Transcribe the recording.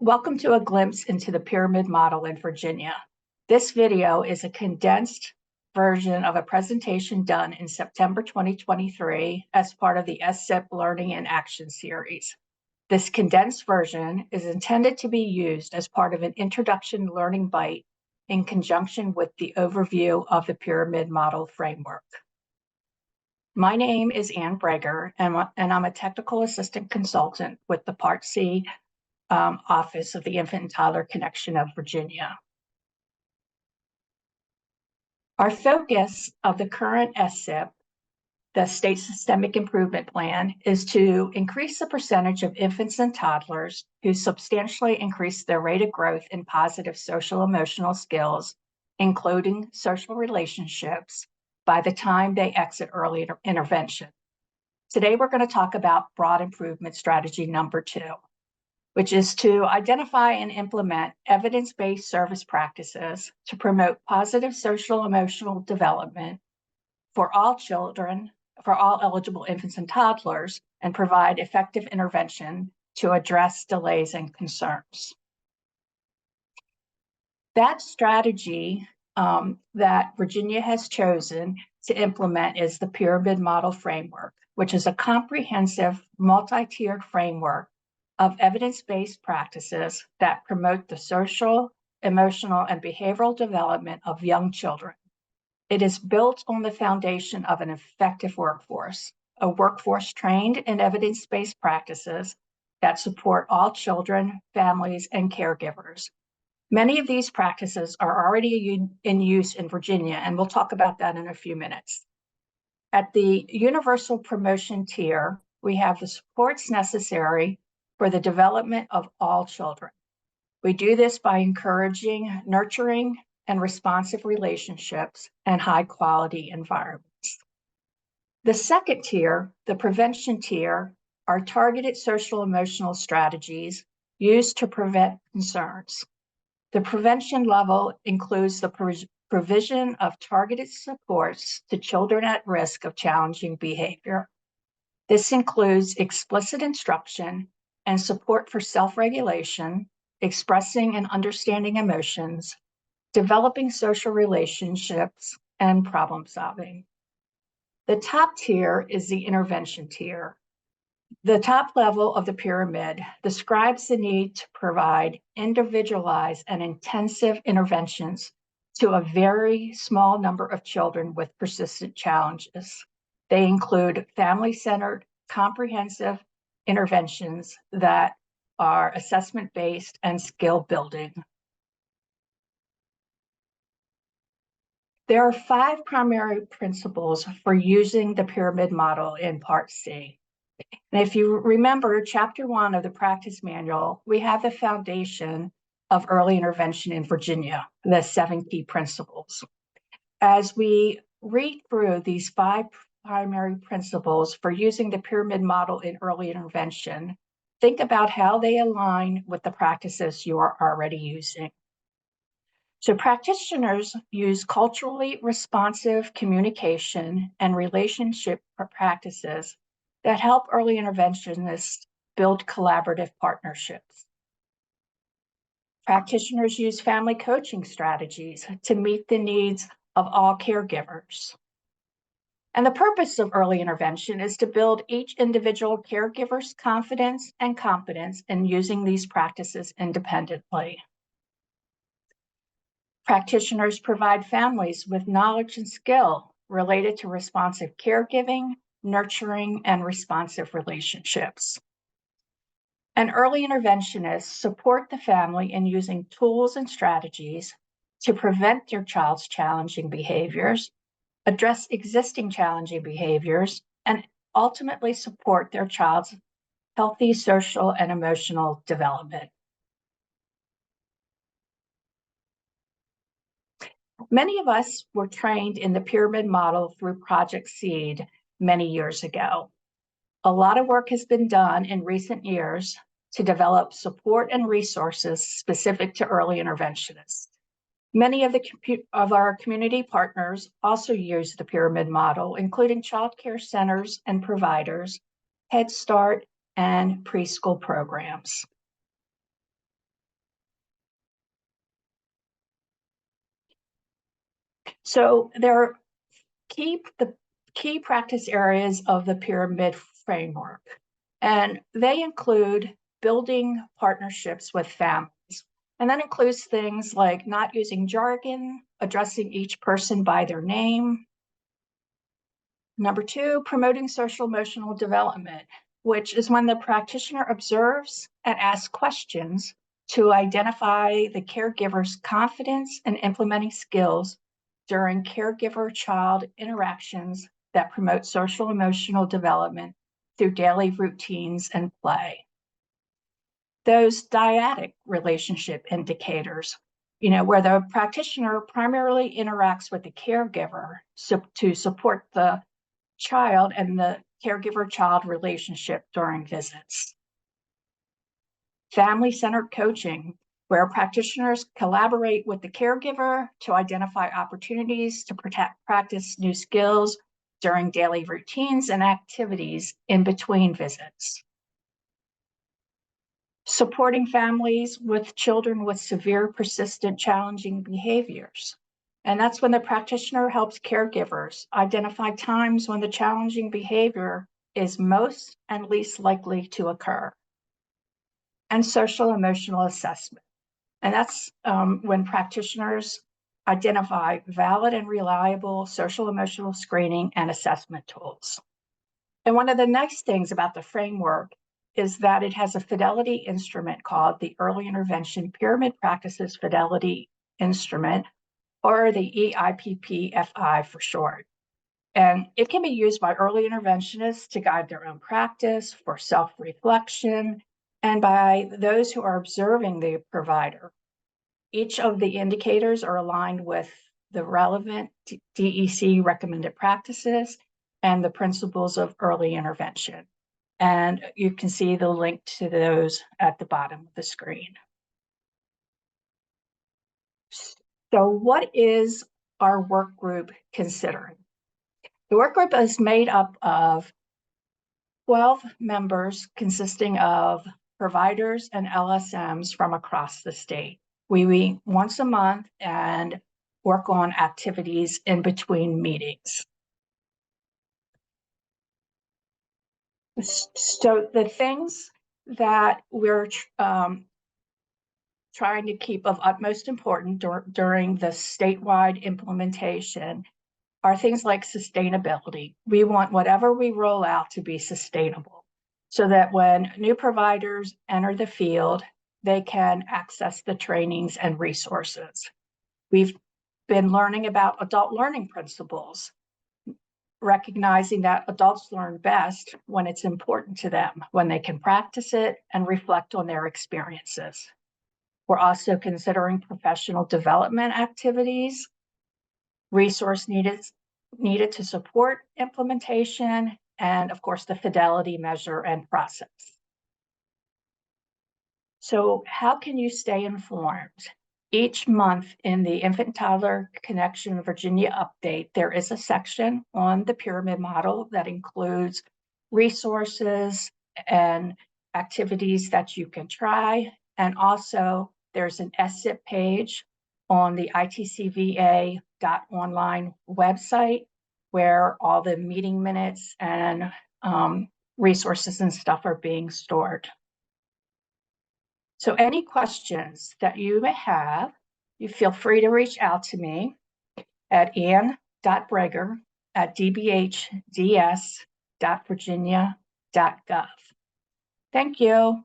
Welcome to a glimpse into the pyramid model in Virginia. This video is a condensed version of a presentation done in September 2023 as part of the SSIP Learning in Action series. This condensed version is intended to be used as part of an introduction learning bite in conjunction with the overview of the pyramid model framework. My name is Ann Breger, and I'm a technical assistant consultant with the Part C Office of the Infant and Toddler Connection of Virginia. Our focus of the current SSIP, the State Systemic Improvement Plan, is to increase the percentage of infants and toddlers who substantially increase their rate of growth in positive social emotional skills, including social relationships, by the time they exit early intervention. Today, we're going to talk about broad improvement strategy number 2. Which is to identify and implement evidence-based service practices to promote positive social emotional development for all children, for all eligible infants and toddlers, and provide effective intervention to address delays and concerns. That strategy that Virginia has chosen to implement is the Pyramid Model Framework, which is a comprehensive multi-tiered framework of evidence-based practices that promote the social, emotional, and behavioral development of young children. It is built on the foundation of an effective workforce, a workforce trained in evidence-based practices that support all children, families, and caregivers. Many of these practices are already in use in Virginia, and we'll talk about that in a few minutes. At the Universal Promotion tier, we have the supports necessary for the development of all children. We do this by encouraging nurturing and responsive relationships and high-quality environments. The second tier, the prevention tier, are targeted social emotional strategies used to prevent concerns. The prevention level includes the provision of targeted supports to children at risk of challenging behavior. This includes explicit instruction and support for self-regulation, expressing and understanding emotions, developing social relationships, and problem solving. The top tier is the intervention tier. The top level of the pyramid describes the need to provide individualized and intensive interventions to a very small number of children with persistent challenges. They include family-centered, comprehensive interventions that are assessment-based and skill-building. There are 5 primary principles for using the pyramid model in Part C. And if you remember Chapter 1 of the practice manual, we have the foundation of early intervention in Virginia, the 7 key principles. As we read through these 5 primary principles for using the pyramid model in early intervention, think about how they align with the practices you are already using. So practitioners use culturally responsive communication and relationship practices that help early interventionists build collaborative partnerships. Practitioners use family coaching strategies to meet the needs of all caregivers. And the purpose of early intervention is to build each individual caregiver's confidence and competence in using these practices independently. Practitioners provide families with knowledge and skill related to responsive caregiving, nurturing, and responsive relationships. And early interventionists support the family in using tools and strategies to prevent their child's challenging behaviors, address existing challenging behaviors, and ultimately support their child's healthy social and emotional development. Many of us were trained in the pyramid model through Project SEED many years ago. A lot of work has been done in recent years to develop support and resources specific to early interventionists. Many of our community partners also use the pyramid model, including child care centers and providers, Head Start, and preschool programs. So there are the key practice areas of the pyramid framework, and they include building partnerships with families. And that includes things like not using jargon, addressing each person by their name. Number two, promoting social emotional development, which is when the practitioner observes and asks questions to identify the caregiver's confidence in implementing skills during caregiver-child interactions that promote social emotional development through daily routines and play. Those dyadic relationship indicators, where the practitioner primarily interacts with the caregiver to support the child and the caregiver-child relationship during visits. Family-centered coaching, where practitioners collaborate with the caregiver to identify opportunities to practice new skills during daily routines and activities in between visits. Supporting families with children with severe, persistent, challenging behaviors. And that's when the practitioner helps caregivers identify times when the challenging behavior is most and least likely to occur. And social emotional assessment. And that's when practitioners identify valid and reliable social emotional screening and assessment tools. And one of the nice things about the framework is that it has a fidelity instrument called the Early Intervention Pyramid Practices Fidelity Instrument, or the EIPP-FI for short. And it can be used by early interventionists to guide their own practice, for self-reflection, and by those who are observing the provider. Each of the indicators are aligned with the relevant DEC recommended practices and the principles of early intervention. And you can see the link to those at the bottom of the screen. So what is our work group considering? The work group is made up of 12 members consisting of providers and LSMs from across the state. We meet once a month and work on activities in between meetings. So the things that we're trying to keep of utmost importance during the statewide implementation are things like sustainability. We want whatever we roll out to be sustainable so that when new providers enter the field, they can access the trainings and resources. We've been learning about adult learning principles, recognizing that adults learn best when it's important to them, when they can practice it and reflect on their experiences. We're also considering professional development activities, resource needed to support implementation, and of course, the fidelity measure and process. So how can you stay informed? Each month in the Infant and Toddler Connection Virginia update, there is a section on the pyramid model that includes resources and activities that you can try. And also there's an SIP page on the itcva.online website where all the meeting minutes and resources and stuff are being stored. So any questions that you may have, you feel free to reach out to me at ann.breger@dbhds.virginia.gov. Thank you.